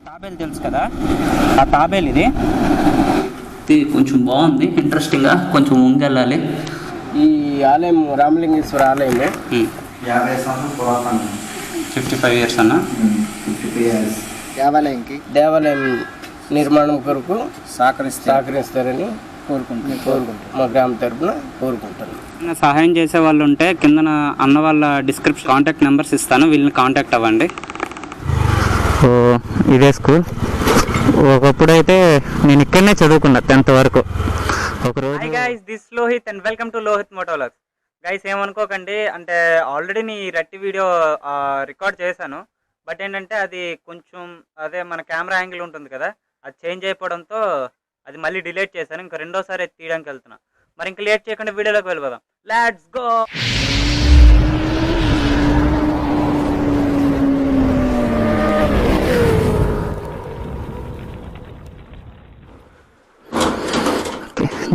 తాబేలు తెలుసు కదా, ఆ తాబేలు ఇది కొంచెం బాగుంది, ఇంట్రెస్టింగ్గా. కొంచెం ముంగెళ్ళాలి. ఈ ఆలయం రామలింగేశ్వర ఆలయము 50 సంవత్సరాల పురాతన, 55 years అన్న. 55 years. దేవాలయం నిర్మాణం కొరకు సహకరిస్తారని కోరుకుంటాం. మా గ్రామ తరఫున కోరుకుంటాను. సహాయం చేసే వాళ్ళు ఉంటే కింద అన్న వాళ్ళ డిస్క్రిప్షన్ కాంటాక్ట్ నెంబర్స్ ఇస్తాను, వీళ్ళని కాంటాక్ట్ అవ్వండి. సో ఇదే స్కూల్. ఒకప్పుడు అయితే నేను ఇక్కడనే చదువుకున్నా 10th వరకు. ఒకరోజు hi guys, this Lohith and welcome to Lohith motologs. Guys ఏమనుకోకండి, అంటే ఆల్రెడీ నీ రట్టి వీడియో రికార్డ్ చేశాను. బట్ ఏంటంటే అది కొంచెం అదే మన కెమెరా యాంగిల్ ఉంటుంది కదా, అది చేంజ్ అయిపోవడంతో అది మళ్ళీ డిలీట్ చేశాను. ఇంకా రెండోసారి అది తీయడానికి వెళ్తున్నా. మరి ఇంకా లేట్ చేయకుండా వీడియోలోకి వెళ్ళిపోదాం. Let's go.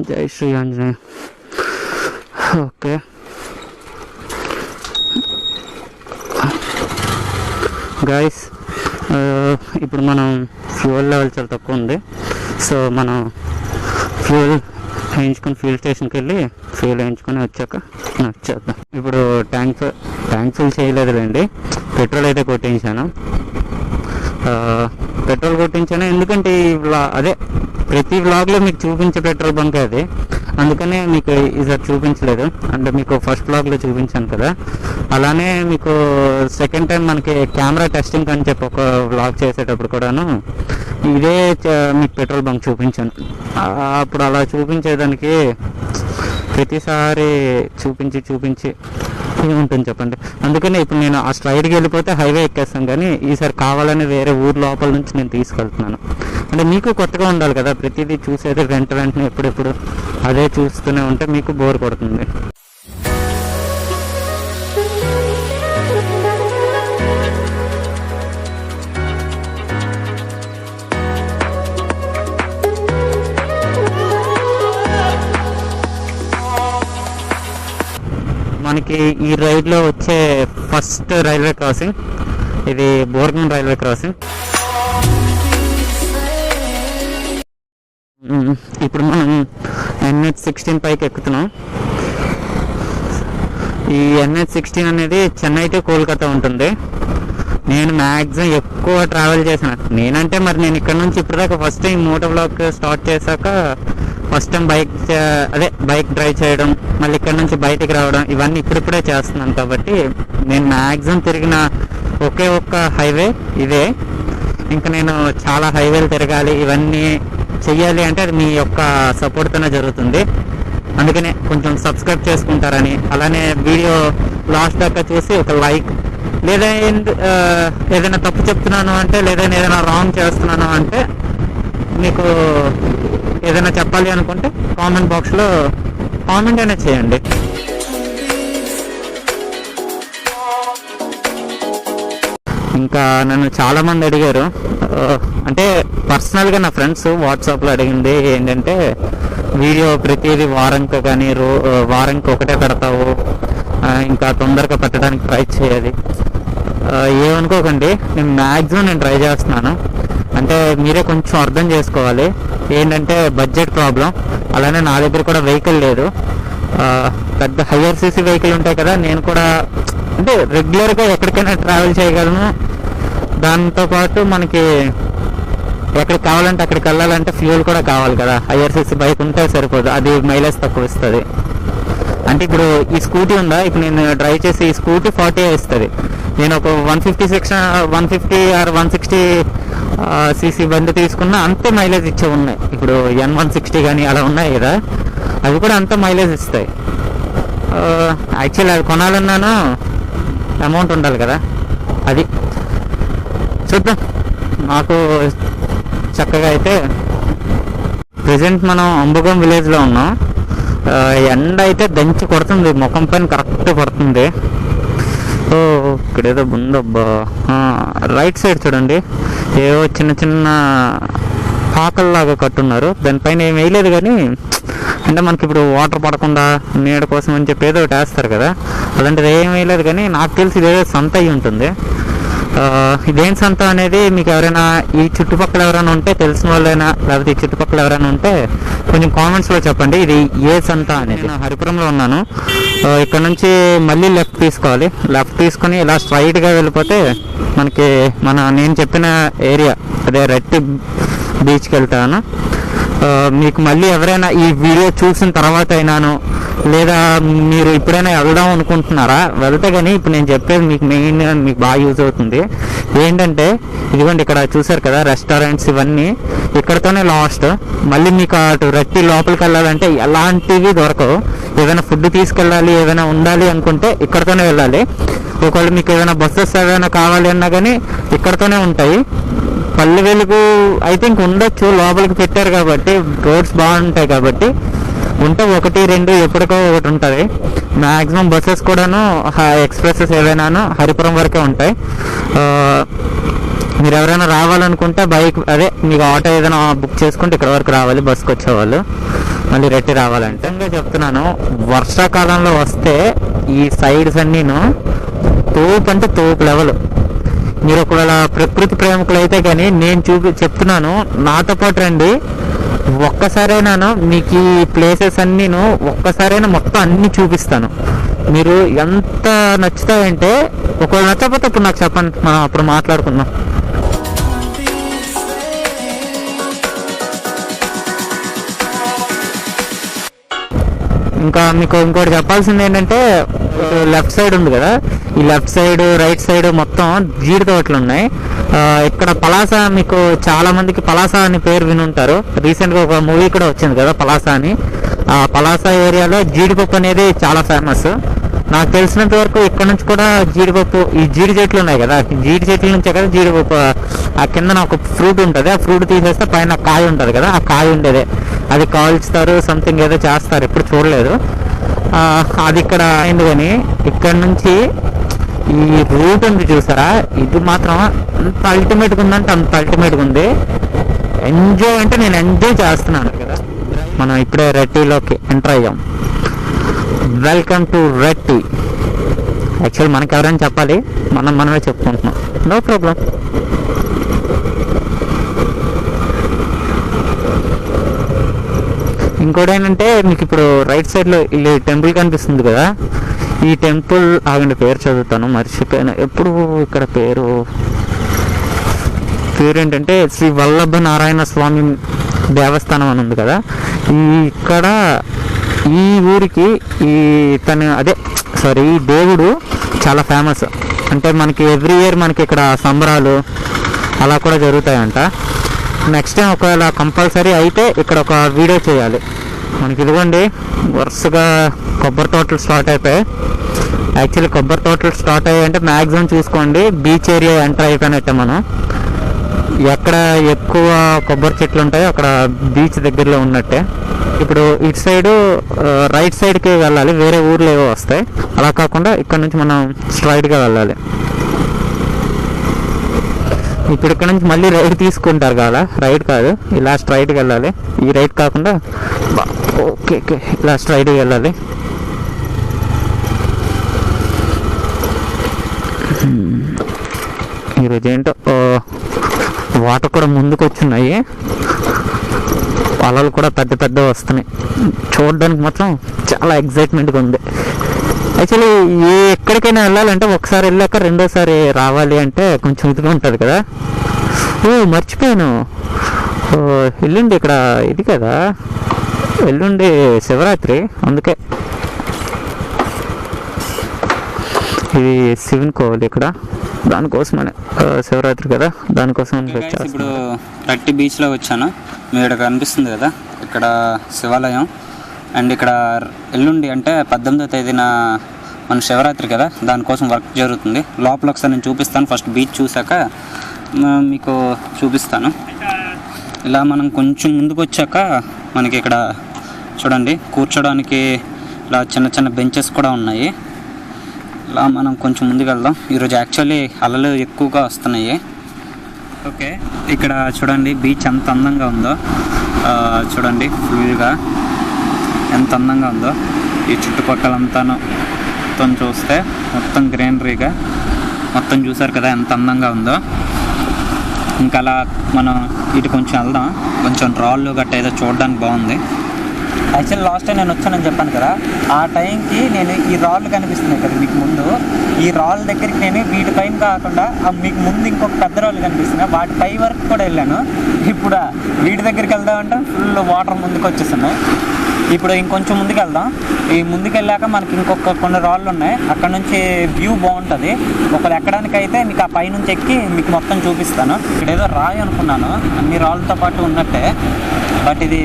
జై శ్రీ ఆంజనేయ. ఓకే, గైస్ ఇప్పుడు మనం ఫ్యూయల్ లెవెల్ చాలా తక్కువ ఉంది. సో మనం ఫ్యూయల్ వేయించుకొని ఫ్యూయల్ స్టేషన్కి వెళ్ళి ఫ్యూయల్ వేయించుకొని వచ్చాక వచ్చేద్దాం. ఇప్పుడు ట్యాంక్ ఫుల్ చేయలేదులేండి, పెట్రోల్ అయితే కొట్టించాను. పెట్రోల్ కొట్టించాను ఎందుకంటే అదే ప్రతి వ్లాగ్లో మీకు చూపించే పెట్రోల్ బంక్ అది, అందుకనే మీకు ఈసారి చూపించలేదు. అంటే మీకు ఫస్ట్ వ్లాగ్లో చూపించాను కదా, అలానే మీకు సెకండ్ టైం మనకి కెమెరా టెస్టింగ్ అని చెప్పి ఒక వ్లాగ్ చేసేటప్పుడు కూడాను ఇదే మీకు పెట్రోల్ బంక్ చూపించాను. అప్పుడు అలా చూపించేదానికి ప్రతిసారి చూపించి ఏముంటుంది చెప్పండి. అందుకనే ఇప్పుడు నేను ఆ స్ట్రైడ్కి వెళ్ళిపోతే హైవే ఎక్కేస్తాను, కానీ ఈసారి కావాలని వేరే ఊరు లోపల నుంచి నేను తీసుకెళ్తున్నాను. అంటే మీకు కొత్తగా ఉండాలి కదా, ప్రతిదీ చూసేది వెంటనే ఎప్పుడెప్పుడు అదే చూస్తూనే ఉంటే మీకు బోర్ కొడుతుంది. మనకి ఈ రైడ్లో వచ్చే ఫస్ట్ రైల్వే క్రాసింగ్ ఇది బోర్గన్ రైల్వే క్రాసింగ్. ఇప్పుడు మనం NH16 పైకి ఎక్కుతున్నాం. ఈ NH16 అనేది చెన్నై టు కోల్కతా ఉంటుంది. నేను మ్యాక్సిమం ఎక్కువ ట్రావెల్ చేశాను. నేనంటే మరి నేను ఇక్కడ నుంచి ఇప్పటిదాకా first time moto blog start చేశాక ఫస్ట్ టైం బైక్ డ్రైవ్ చేయడం, మళ్ళీ ఇక్కడ నుంచి బయటికి రావడం, ఇవన్నీ ఇప్పుడిప్పుడే చేస్తున్నాను. కాబట్టి నేను మ్యాక్సిమం తిరిగిన ఒకే ఒక్క హైవే ఇదే. ఇంకా నేను చాలా హైవేలు తిరగాలి, ఇవన్నీ చెయ్యాలి అంటే అది మీ యొక్క సపోర్ట్తోనే జరుగుతుంది. అందుకనే కొంచెం సబ్స్క్రైబ్ చేసుకుంటారని, అలానే వీడియో లాస్ట్ దాకా చూసి ఒక లైక్, లేదా ఏదైనా తప్పు చెప్తున్నాను అంటే, లేదా ఏదైనా రాంగ్ చేస్తున్నాను అంటే, మీకు ఏదైనా చెప్పాలి అనుకుంటే కామెంట్ బాక్స్లో కామెంట్ అయినా చేయండి. ఇంకా నన్ను చాలామంది అడిగారు, అంటే పర్సనల్గా నా ఫ్రెండ్స్ వాట్సాప్లో అడిగింది ఏంటంటే, వీడియో ప్రతిదీ వారంకి కానీ వారంకి ఒకటే పెడతావు, ఇంకా తొందరగా పెట్టడానికి ట్రై చేయాలి. ఏమనుకోకండి, నేను మ్యాక్సిమం ట్రై చేస్తున్నాను. అంటే మీరే కొంచెం అర్థం చేసుకోవాలి, ఏంటంటే బడ్జెట్ ప్రాబ్లం, అలానే నా దగ్గర కూడా వెహికల్ లేదు. పెద్ద హయ్యర్ సీసీ వెహికల్ ఉంటాయి కదా, నేను కూడా అంటే రెగ్యులర్గా ఎక్కడికైనా ట్రావెల్ చేయగలను. దాంతోపాటు మనకి ఎక్కడికి కావాలంటే అక్కడికి వెళ్ళాలంటే ఫ్యూల్ కూడా కావాలి కదా. హయ్యర్ సీసీ బైక్ ఉంటే సరిపోదు, అది మైలేజ్ తక్కువ ఇస్తుంది. అంటే ఇప్పుడు ఈ స్కూటీ ఉందా, ఇప్పుడు నేను డ్రైవ్ చేసి ఈ స్కూటీ 40 ఇస్తుంది. నేను ఒక 150 ఆర్ 160 సీసీ బండి తీసుకున్నా అంతే మైలేజ్ ఇచ్చే ఉన్నాయి. ఇప్పుడు N160 కానీ అలా ఉన్నాయి కదా, అవి కూడా అంత మైలేజ్ ఇస్తాయి. యాక్చువల్లీ అది కొనాలన్నాను, అమౌంట్ ఉండాలి కదా, అది చూద్దాం. నాకు చక్కగా అయితే ప్రజెంట్ మనం అంబుగం విలేజ్లో ఉన్నాం. ఎండ అయితే దంచి కొడుతుంది, ముఖం పైన కరెక్ట్ పడుతుంది. ఇక్కడేదో ఉందబ్బా, రైట్ సైడ్ చూడండి, ఏవో చిన్న పాకల్లాగా కట్టున్నారు. దానిపైన ఏం వేయలేదు కానీ, అంటే మనకి ఇప్పుడు వాటర్ పడకుండా నీడ కోసం అని చెప్పి ఏదో ఒకటి వేస్తారు కదా, అలాంటిది ఏం వేయలేదు. కానీ నాకు తెలిసి ఇదేదో సంత అయి ఉంటుంది. ఇదేం సంత అనేది మీకు ఎవరైనా ఈ చుట్టుపక్కల ఎవరైనా ఉంటే తెలిసిన వాళ్ళైనా లేకపోతే ఈ చుట్టుపక్కల ఎవరైనా ఉంటే కొంచెం కామెంట్స్లో చెప్పండి ఇది ఏ సంత అనేది. నేను హరిపురంలో ఉన్నాను. ఇక్కడ నుంచి మళ్ళీ లెఫ్ట్ తీసుకోవాలి. లెఫ్ట్ తీసుకొని ఇలా స్ట్రైట్గా వెళ్ళిపోతే మనకి నేను చెప్పిన ఏరియా అదే రెట్టి బీచ్కి వెళ్తాను. మీకు మళ్ళీ ఎవరైనా ఈ వీడియో చూసిన తర్వాత అయినాను లేదా మీరు ఇప్పుడైనా వెళ్దాం అనుకుంటున్నారా వెళ్తే కానీ ఇప్పుడు నేను చెప్పేది మీకు మెయిన్ మీకు బాగా యూజ్ అవుతుంది. ఏంటంటే ఇదిగోండి ఇక్కడ చూసారు కదా రెస్టారెంట్స్ ఇవన్నీ ఇక్కడతోనే లాస్ట్. మళ్ళీ మీకు అటు రెట్టి లోపలికి వెళ్ళాలంటే ఎలాంటివి దొరకవు. ఏదైనా ఫుడ్ తీసుకెళ్ళాలి ఏదైనా ఉండాలి అనుకుంటే ఇక్కడతోనే వెళ్ళాలి. ఒకవేళ మీకు ఏదైనా బస్సెస్ ఏదైనా కావాలి అన్నా కానీ ఇక్కడతోనే ఉంటాయి. పల్లె వెలుగు ఐ థింక్ ఉండొచ్చు, లోపలికి పెట్టారు కాబట్టి రోడ్స్ బాగుంటాయి కాబట్టి ఉంటే 1, 2 ఎప్పటికో ఒకటి ఉంటుంది. మ్యాక్సిమం బస్సెస్ కూడాను ఎక్స్ప్రెసెస్ ఏవైనాను హరిపురం వరకే ఉంటాయి. మీరు ఎవరైనా రావాలనుకుంటే బైక్ అదే మీకు ఆటో ఏదైనా బుక్ చేసుకుంటే ఇక్కడ వరకు రావాలి బస్కి వచ్చేవాళ్ళు. మళ్ళీ రెట్టి రావాలంటే ఇంకా చెప్తున్నాను వర్షాకాలంలో వస్తే ఈ సైడ్స్ అన్నీను తోపు అంటే తోపు లెవెల్. మీరు ఒకవేళ ప్రకృతి ప్రేమికులు అయితే కానీ నేను చెప్తున్నాను నాతో పాటు రండి. ఒక్కసారైనాను మీకు ఈ ప్లేసెస్ అన్నీను ఒక్కసారైనా మొత్తం అన్నీ చూపిస్తాను. మీరు ఎంత నచ్చుతాయంటే ఒకవేళ నచ్చకపోతే అప్పుడు నాకు చెప్పండి, మనం అప్పుడు మాట్లాడుకుందాం. ఇంకా మీకు ఇంకోటి చెప్పాల్సింది ఏంటంటే లెఫ్ట్ సైడ్ ఉంది కదా, ఈ లెఫ్ట్ సైడ్ రైట్ సైడ్ మొత్తం జీడి తోటలు ఉన్నాయి. ఇక్కడ పలాస మీకు చాలా మందికి పలాస అని పేరు వినుంటారు. రీసెంట్గా ఒక మూవీ కూడా వచ్చింది కదా పలాస అని. ఆ పలాస ఏరియాలో జీడిపప్పు అనేది చాలా ఫేమస్. నాకు తెలిసినంత వరకు ఇక్కడ నుంచి కూడా జీడిపప్పు ఈ జీడి చెట్లు ఉన్నాయి కదా, జీడి చెట్ల నుంచే కదా జీడిపప్పు. ఆ కింద ఒక ఫ్రూట్ ఉంటుంది, ఆ ఫ్రూట్ తీసేస్తే పైన కాయ ఉంటుంది కదా, ఆ కాయ ఉండేదే అది కాల్చుతారు సంథింగ్ ఏదో చేస్తారు, ఎప్పుడు చూడలేదు. అది ఇక్కడ అయింది. కానీ ఇక్కడ నుంచి ఈ రూట్ ఉంది చూసారా, ఇది మాత్రం అంత అల్టిమేట్గా ఉందంటే అంత అల్టిమేట్గా ఉంది. ఎంజాయ్ అంటే నేను ఎంజాయ్ చేస్తున్నాను కదా. మనం ఇప్పుడే రెట్టిలోకి ఎంటర్ అయ్యాం. Welcome to Retti. యాక్చువల్ మనకి ఎవరైనా చెప్పాలి, మనమే చెప్పుకుంటున్నాం, నో ప్రాబ్లం. ఇంకోటి ఏంటంటే మీకు ఇప్పుడు రైట్ సైడ్లో ఈ టెంపుల్ కనిపిస్తుంది కదా, ఈ టెంపుల్ ఆగండి పేరు చదువుతాను మర్చిపోయాను ఎప్పుడు. ఇక్కడ పేరు ఏంటంటే శ్రీ వల్లభ నారాయణ స్వామి దేవస్థానం అని ఉంది కదా. ఇక్కడ ఈ ఊరికి ఈ దేవుడు చాలా ఫేమస్. అంటే మనకి ఎవ్రీ ఇయర్ మనకి ఇక్కడ సంబరాలు అలా కూడా జరుగుతాయంట. నెక్స్ట్ టైం ఒకవేళ కంపల్సరీ అయితే ఇక్కడ ఒక వీడియో చేయాలి. మనకి ఇదిగోండి వరుసగా కొబ్బరి తోటలు స్టార్ట్ అయిపోయాయి. యాక్చువల్లీ కొబ్బరి తోటలు స్టార్ట్ అయ్యాయి అంటే మ్యాక్సిమం చూసుకోండి బీచ్ ఏరియా ఎంటర్ అయిపోయినట్టే. మనం ఎక్కడ ఎక్కువ కొబ్బరి చెట్లు ఉంటాయో అక్కడ బీచ్ దగ్గరలో ఉన్నట్టే. ఇప్పుడు ఇటు సైడు రైట్ సైడ్కి వెళ్ళాలి, వేరే ఊర్లు ఏవో వస్తాయి. అలా కాకుండా ఇక్కడ నుంచి మనం స్ట్రైట్గా వెళ్ళాలి. ఇప్పుడు ఇక్కడ నుంచి మళ్ళీ రైట్ తీసుకుంటారు కదా, రైట్ కాదు ఇలా స్ట్రైట్గా వెళ్ళాలి. ఈ రైట్ కాకుండా ఓకే ఇలా స్ట్రైట్గా వెళ్ళాలి. ఈరోజు ఏంటో వాటర్ కూడా ముందుకు వచ్చున్నాయి, అలలు కూడా పెద్ద వస్తున్నాయి. చూడడానికి మాత్రం చాలా ఎగ్జైట్మెంట్గా ఉంది. యాక్చువల్లీ ఎక్కడికైనా వెళ్ళాలంటే ఒకసారి వెళ్ళాక రెండోసారి రావాలి అంటే కొంచెం ఇదిగా ఉంటుంది కదా. మర్చిపోయాను, ఎల్లుండి ఇక్కడ ఇది కదా, ఎల్లుండి శివరాత్రి, అందుకే ఇది శివుని కోవాలి ఇక్కడ, దానికోసమనే శివరాత్రి కదా, దానికోసం వచ్చాను. ఇప్పుడు రట్టి బీచ్లో వచ్చాను. మీరు ఇక్కడ కనిపిస్తుంది కదా, ఇక్కడ శివాలయం. అండ్ ఇక్కడ ఎల్లుండి అంటే 18వ తేదీన మన శివరాత్రి కదా, దానికోసం వర్క్ జరుగుతుంది. లోపల ఒకసారి నేను చూపిస్తాను. ఫస్ట్ బీచ్ చూసాక మీకు చూపిస్తాను. ఇలా మనం కొంచెం ముందుకు వచ్చాక మనకి ఇక్కడ చూడండి కూర్చోడానికి ఇలా చిన్న బెంచెస్ కూడా ఉన్నాయి. ఇలా మనం కొంచెం ముందుకు వెళ్దాం. ఈరోజు యాక్చువల్లీ అలలు ఎక్కువగా వస్తున్నాయి. ఓకే, ఇక్కడ చూడండి బీచ్ ఎంత అందంగా ఉందో చూడండి, ఫుల్గా ఎంత అందంగా ఉందో. ఈ చుట్టుపక్కలంతాను మొత్తం చూస్తే మొత్తం గ్రీనరీగా మొత్తం చూసారు కదా ఎంత అందంగా ఉందో. ఇంకా అలా మనం ఇటు కొంచెం వెళ్దాం. కొంచెం రాళ్ళు గట్ట ఏదో చూడడానికి బాగుంది. యాక్చువల్లీ లాస్ట్ టైం నేను వచ్చానని చెప్పాను కదా, ఆ టైంకి నేను ఈ రాళ్ళు కనిపిస్తున్నాయి కదా మీకు ముందు, ఈ రాళ్ళ దగ్గరికి నేను వీటిపైన కాకుండా మీకు ముందు ఇంకొక పెద్ద రాళ్ళు కనిపిస్తున్నాయి, వాటి పై వరకు కూడా వెళ్ళాను. ఇప్పుడు వీటి దగ్గరికి వెళ్దామంటే ఫుల్ వాటర్ ముందుకు వచ్చేస్తున్నాయి. ఇప్పుడు ఇంకొంచెం ముందుకు వెళ్దాం. ఈ ముందుకు వెళ్ళాక మనకి ఇంకొక కొన్ని రాళ్ళు ఉన్నాయి, అక్కడ నుంచి వ్యూ బాగుంటుంది. ఒకరు ఎక్కడానికి అయితే మీకు ఆ పైనుంచి ఎక్కి మీకు మొత్తం చూపిస్తాను. ఇక్కడ ఏదో రాయి అనుకున్నాను అన్ని రాళ్ళతో పాటు ఉన్నట్టే, బట్ ఇది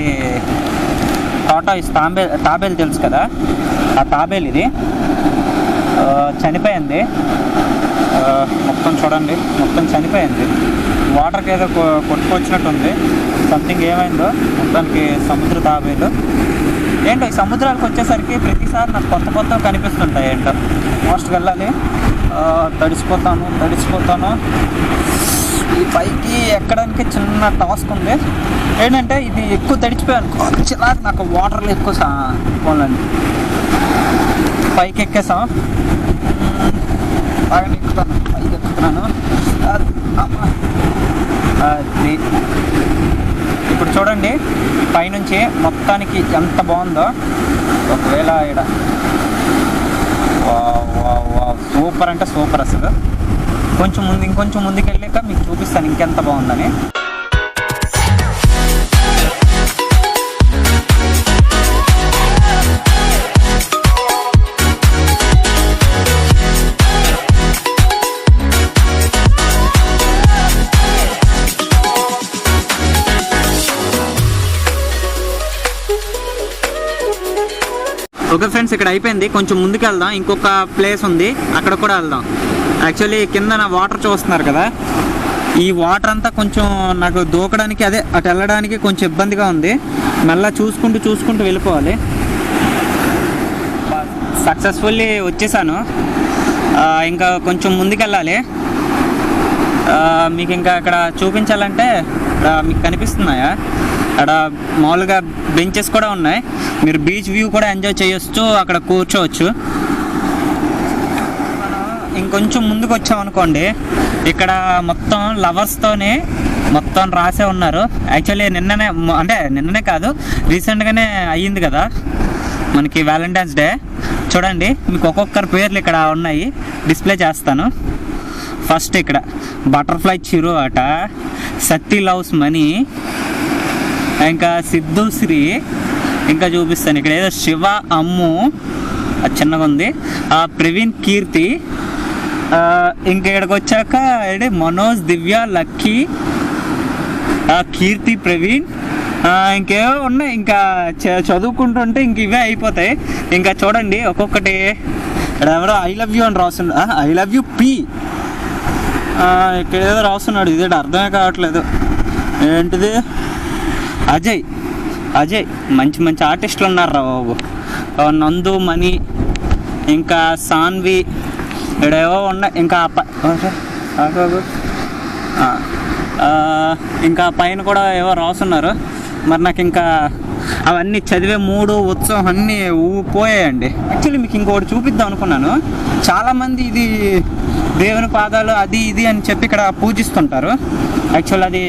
టాటాయిస్ తాబేలు తెలుసు కదా, ఆ తాబేలు ఇది చనిపోయింది. మొత్తం చూడండి, మొత్తం చనిపోయింది. వాటర్కి ఏదో కొట్టుకొచ్చినట్టుంది, సంథింగ్ ఏమైందో. మొత్తానికి సముద్ర తాబేలు. ఏంటో ఈ సముద్రాలకు వచ్చేసరికి ప్రతిసారి నాకు కొత్త కొత్తగా కనిపిస్తుంటాయి. ఏంటో మోస్ట్గా వెళ్ళాలి. తడిసిపోతాను. ఈ పైకి ఎక్కడానికి చిన్న టాస్క్ ఉంది. ఏంటంటే ఇది ఎక్కువ తడిచిపోయాను, చిలాగా నాకు వాటర్లో ఎక్కువ పోలండి. పైకి ఎక్కేసాం, బాగా పైకి ఎక్కుతున్నాను. అది ఇప్పుడు చూడండి పైనుంచి మొత్తానికి ఎంత బాగుందో. ఒకవేళ ఇక్కడ సూపర్ అంటే సూపర్ అసలు. ఇంకొంచెం ముందుకు వెళ్ళాక మీకు చూపిస్తాను ఇంకెంత బాగుందని. ఓకే ఫ్రెండ్స్, ఇక్కడ అయిపోయింది. కొంచెం ముందుకు వెళ్దాం, ఇంకొక ప్లేస్ ఉంది, అక్కడ కూడా వెళ్దాం. యాక్చువల్లీ కింద నా వాటర్ చూస్తున్నారు కదా, ఈ వాటర్ అంతా కొంచెం నాకు దూకడానికి అటు వెళ్ళడానికి కొంచెం ఇబ్బందిగా ఉంది. మళ్ళీ చూసుకుంటూ వెళ్ళిపోవాలి. సక్సెస్ఫుల్లీ వచ్చేసాను. ఇంకా కొంచెం ముందుకు వెళ్ళాలి. మీకు ఇంకా అక్కడ చూపించాలంటే మీకు కనిపిస్తున్నాయా, అక్కడ మామూలుగా బెంచెస్ కూడా ఉన్నాయి, మీరు బీచ్ వ్యూ కూడా ఎంజాయ్ చేయొచ్చు, అక్కడ కూర్చోవచ్చు. ఇంకొంచెం ముందుకు వచ్చామనుకోండి, ఇక్కడ మొత్తం లవర్స్తోనే మొత్తం రాసే ఉన్నారు. యాక్చువల్లీ నిన్ననే కాదు, రీసెంట్గానే అయ్యింది కదా మనకి వ్యాలంటైన్స్ డే. చూడండి మీకు ఒక్కొక్కరి పేర్లు ఇక్కడ ఉన్నాయి, డిస్ప్లే చేస్తాను. ఫస్ట్ ఇక్కడ బటర్ఫ్లై చిరు అట, సత్తి లవ్స్ మనీ, ఇంకా సిద్ధు శ్రీ, ఇంకా చూపిస్తాను ఇక్కడ ఏదో శివ అమ్ము అది చిన్నగా ఉంది, ప్రవీణ్ కీర్తి, ఇంకా ఇక్కడికి వచ్చాక మనోజ్, దివ్య, లక్కీ, కీర్తి, ప్రవీణ్, ఇంకేవో ఉన్నాయి. ఇంకా చదువుకుంటుంటే ఇంక ఇవే అయిపోతాయి. ఇంకా చూడండి ఒక్కొక్కటి. ఇక్కడ ఎవరో ఐ లవ్ యూ అని రాస్తున్నాడు, ఐ లవ్ యూ పి, ఇక్కడ ఏదో రాస్తున్నాడు, ఇదే అర్థమే కావట్లేదు ఏంటిది. అజయ్ మంచి ఆర్టిస్టులు ఉన్నారు రా బాబు. నందు, మణి, ఇంకా సాన్వి, ఇక్కడ ఏవో ఉన్నాయి. ఇంకా పైన కూడా ఏవో రాస్తున్నారు. మరి నాకు ఇంకా అవన్నీ చదివే మూడు ఉత్సవం అన్నీ పోయాయండి. యాక్చువల్లీ మీకు ఇంకొకటి చూపిద్దాం అనుకున్నాను. చాలామంది ఇది దేవుని పాదాలు అది ఇది అని చెప్పి ఇక్కడ పూజిస్తుంటారు. యాక్చువల్ అది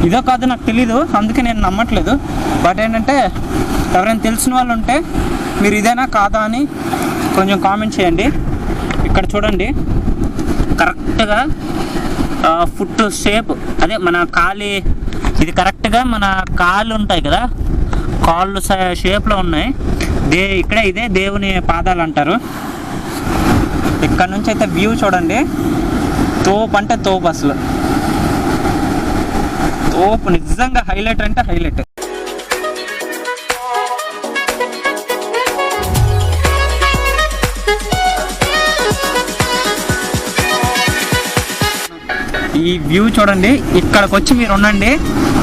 ఇదో కాదు నాకు తెలీదు, అందుకే నేను నమ్మట్లేదు. బట్ ఏంటంటే ఎవరైనా తెలిసిన వాళ్ళు ఉంటే మీరు ఇదేనా కాదా అని కొంచెం కామెంట్ చేయండి. ఇక్కడ చూడండి కరెక్ట్గా ఫుట్ షేప్, అదే మన కాలి, ఇది కరెక్ట్గా మన కాళ్ళు ఉంటాయి కదా, కాళ్ళు షేప్లో ఉన్నాయి. ఇదే దేవుని పాదాలు అంటారు. ఇక్కడ నుంచి అయితే వ్యూ చూడండి, తోపు అంటే తోపు, అసలు తోపు, నిజంగా హైలైట్ అంటే హైలైట్. ఈ వ్యూ చూడండి, ఇక్కడికి వచ్చి మీరు ఉండండి,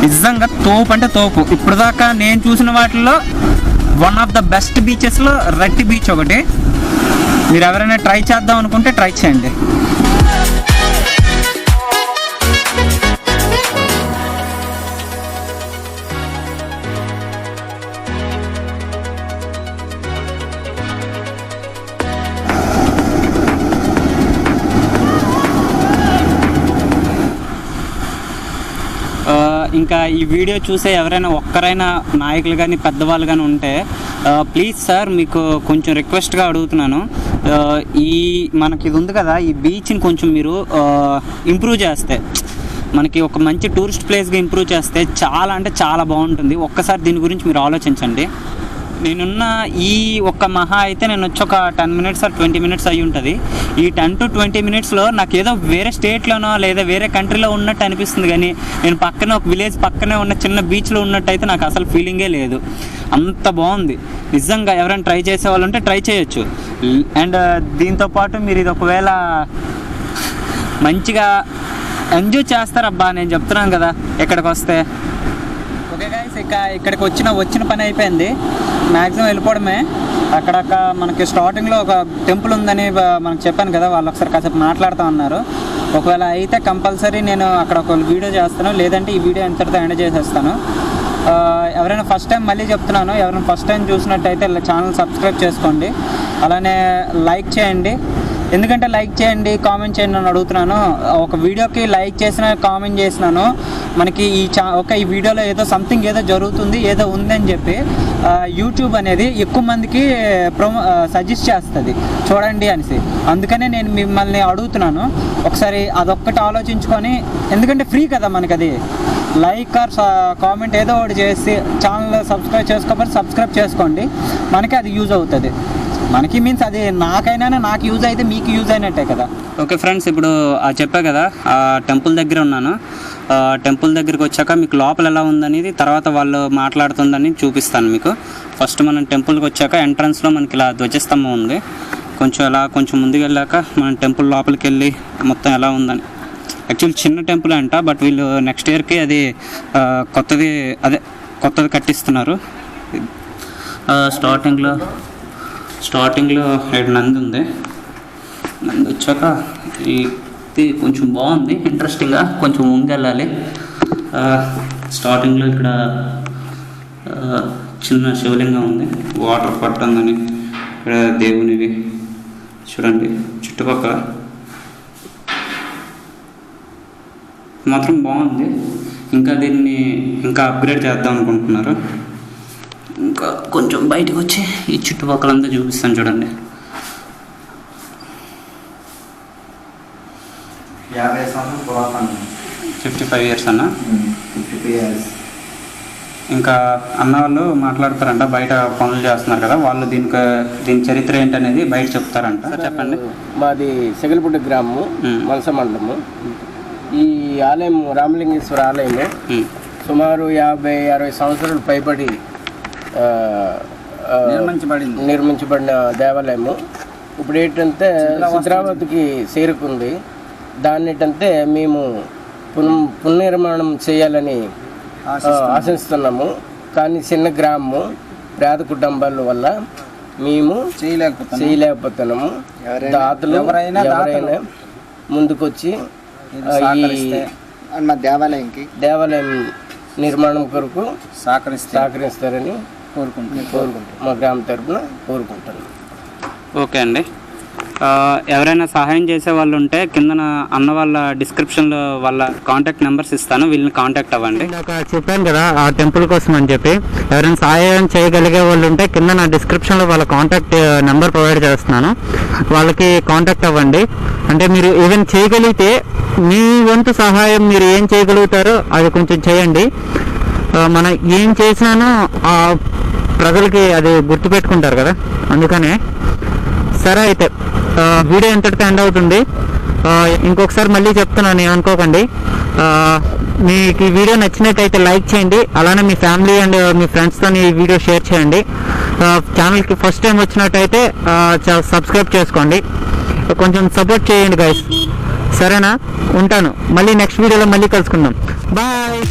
నిజంగా తోపు అంటే తోపు. ఇప్పుడు దాకా నేను చూసిన వాటిల్లో వన్ ఆఫ్ ద బెస్ట్ బీచెస్లో రట్టి బీచ్ ఒకటి. మీరు ఎవరైనా ట్రై చేద్దాం అనుకుంటే ట్రై చేయండి. ఇంకా ఈ వీడియో చూసే ఎవరైనా ఒక్కరైనా నాయకులు కానీ పెద్దవాళ్ళు కానీ ఉంటే ప్లీజ్ సార్ మీకు కొంచెం రిక్వెస్ట్గా అడుగుతున్నాను, ఈ మనకి ఇది ఉంది కదా ఈ బీచ్ని కొంచెం మీరు ఇంప్రూవ్ చేస్తే, మనకి ఒక మంచి టూరిస్ట్ ప్లేస్గా ఇంప్రూవ్ చేస్తే చాలా అంటే చాలా బాగుంటుంది. ఒక్కసారి దీని గురించి మీరు ఆలోచించండి. నేనున్న ఈ ఒక్క మహా అయితే నేను వచ్చి ఒక 10 minutes or 20 minutes అయ్యి ఉంటుంది. ఈ 10 to 20 minutesలో నాకు ఏదో వేరే స్టేట్లోనో లేదా వేరే కంట్రీలో ఉన్నట్టు అనిపిస్తుంది, కానీ నేను పక్కనే ఒక విలేజ్ పక్కనే ఉన్న చిన్న బీచ్లో ఉన్నట్టు అయితే నాకు అసలు ఫీలింగే లేదు. అంత బాగుంది నిజంగా. ఎవరైనా ట్రై చేసే వాళ్ళు ఉంటే ట్రై చేయొచ్చు. అండ్ దీంతోపాటు మీరు ఇది ఒకవేళ మంచిగా ఎంజాయ్ చేస్తారబ్బా, నేను చెప్తున్నాను కదా ఇక్కడికి వస్తే. ఓకే గైస్, ఇక్కడికి వచ్చిన పని అయిపోయింది. మ్యాక్సిమం వెళ్ళిపోవడమే. అక్కడ మనకి స్టార్టింగ్లో ఒక టెంపుల్ ఉందని మనకు చెప్పాను కదా, వాళ్ళు ఒకసారి కాసేపు మాట్లాడుతూ ఉన్నారు. ఒకవేళ అయితే కంపల్సరీ నేను అక్కడ ఒక వీడియో చేస్తాను, లేదంటే ఈ వీడియో ఎంతటితో ఎండ్ చేసేస్తాను. ఎవరైనా ఫస్ట్ టైం, మళ్ళీ చెప్తున్నాను, ఎవరైనా ఫస్ట్ టైం చూసినట్టయితే ఛానల్ సబ్స్క్రైబ్ చేసుకోండి, అలానే లైక్ చేయండి. ఎందుకంటే లైక్ చేయండి, కామెంట్ చేయండి అని అడుగుతున్నాను. ఒక వీడియోకి లైక్ చేసిన, కామెంట్ చేసినాను, మనకి ఈ వీడియోలో ఏదో సంథింగ్ ఏదో జరుగుతుంది, ఏదో ఉందని చెప్పి యూట్యూబ్ అనేది ఎక్కువ మందికి సజెస్ట్ చేస్తుంది చూడండి అనేసి. అందుకనే నేను మిమ్మల్ని అడుగుతున్నాను, ఒకసారి అదొక్కటి ఆలోచించుకొని, ఎందుకంటే ఫ్రీ కదా మనకి అది. లైక్ ఆర్ కామెంట్ ఏదో ఒకటి చేసి ఛానల్ సబ్స్క్రైబ్ చేసుకోకపోతే సబ్స్క్రైబ్ చేసుకోండి, మనకి అది యూజ్ అవుతుంది. మనకి మీన్స్ అది నాకైనా నాకు యూజ్ అయితే మీకు యూజ్ అయినట్టే కదా. ఓకే ఫ్రెండ్స్, ఇప్పుడు చెప్పా కదా ఆ టెంపుల్ దగ్గర ఉన్నాను. టెంపుల్ దగ్గరికి వచ్చాక మీకు లోపల ఎలా ఉందనేది తర్వాత వాళ్ళు మాట్లాడుతుందని చూపిస్తాను మీకు. ఫస్ట్ మనం టెంపుల్కి వచ్చాక ఎంట్రన్స్లో మనకి ఇలా ధ్వజస్తంభం ఉంది. కొంచెం ముందుకు వెళ్ళాక మనం టెంపుల్ లోపలికి వెళ్ళి మొత్తం ఎలా ఉందని. యాక్చువల్లీ చిన్న టెంపుల్ అంట, బట్ వీళ్ళు నెక్స్ట్ ఇయర్కి అది కొత్తది కట్టిస్తున్నారు. స్టార్టింగ్లో నంది ఉంది. నంది వచ్చాక ఇది కొంచెం బాగుంది, ఇంట్రెస్టింగ్గా కొంచెం ముంగెళ్ళాలి. స్టార్టింగ్లో ఇక్కడ చిన్న శివలింగం ఉంది, వాటర్ పట్టుందని. ఇక్కడ దేవునివి చూడండి చుట్టుపక్కల మాత్రం బాగుంది. ఇంకా దీన్ని ఇంకా అప్గ్రేడ్ చేద్దాం అనుకుంటున్నారు. ఇంకా కొంచెం బయటకు వచ్చి ఈ చుట్టుపక్కలంతా చూపిస్తాను చూడండి. 50 సంవత్సరం పురాతన. 55 years అన్న. 55 years. ఇంకా అన్న వాళ్ళు మాట్లాడతారంట, బయట పనులు చేస్తున్నారు కదా వాళ్ళు, దీని చరిత్ర ఏంటనేది బయట చెప్తారంట. చెప్పండి. మాది సెగలపుట్టి గ్రామము, మనస మండలము. ఈ ఆలయం రామలింగేశ్వర ఆలయము సుమారు 50-60 సంవత్సరాలు పైబడి నిర్మించబడిన దేవాలయము. ఇప్పుడు ఏంటంటే చిత్రావతికి చేరుకుంది. దాన్ని ఏంటంటే మేము పునర్నిర్మాణం చేయాలని ఆశిస్తున్నాము. కానీ చిన్న గ్రామము, పేద కుటుంబాల వల్ల మేము చేయలేకపోతున్నాము. దాతలు ఎవరైనా ముందుకొచ్చి దేవాలయం నిర్మాణం కొరకు సహకరిస్తారని కోరుకుంటున్నాం. మా గ్రామం తరఫున కోరుకుంటున్నాం. ఓకే అండి. ఎవరైనా సహాయం చేసే వాళ్ళు ఉంటే కింద అన్న వాళ్ళ డిస్క్రిప్షన్లో వాళ్ళ కాంటాక్ట్ నెంబర్స్ ఇస్తాను, వీళ్ళని కాంటాక్ట్ అవ్వండి. చెప్పాను కదా ఆ టెంపుల్ కోసం అని చెప్పి, ఎవరైనా సహాయం చేయగలిగే వాళ్ళు ఉంటే కింద నా డిస్క్రిప్షన్లో వాళ్ళ కాంటాక్ట్ నెంబర్ ప్రొవైడ్ చేస్తున్నాను, వాళ్ళకి కాంటాక్ట్ అవ్వండి. అంటే మీరు ఈవెన్ చేయగలిగితే మీ వంతు సహాయం మీరు ఏం చేయగలుగుతారో అది కొంచెం చేయండి. మనం ఏం చేసినానో ఆ ప్రజలకి అది గుర్తుపెట్టుకుంటారు కదా, అందుకనే. సరే అయితే వీడియో ఎంతటితో ఎండ్ అవుతుంది. ఇంకొకసారి మళ్ళీ చెప్తున్నాను, ఏమనుకోకండి. మీకు ఈ వీడియో నచ్చినట్టయితే లైక్ చేయండి, అలానే మీ ఫ్యామిలీ అండ్ మీ ఫ్రెండ్స్తో ఈ వీడియో షేర్ చేయండి. ఛానల్కి ఫస్ట్ టైం వచ్చినట్టయితే సబ్స్క్రైబ్ చేసుకోండి, కొంచెం సపోర్ట్ చేయండి గైస్. సరేనా, ఉంటాను. మళ్ళీ నెక్స్ట్ వీడియోలో మళ్ళీ కలుసుకుందాం. బాయ్.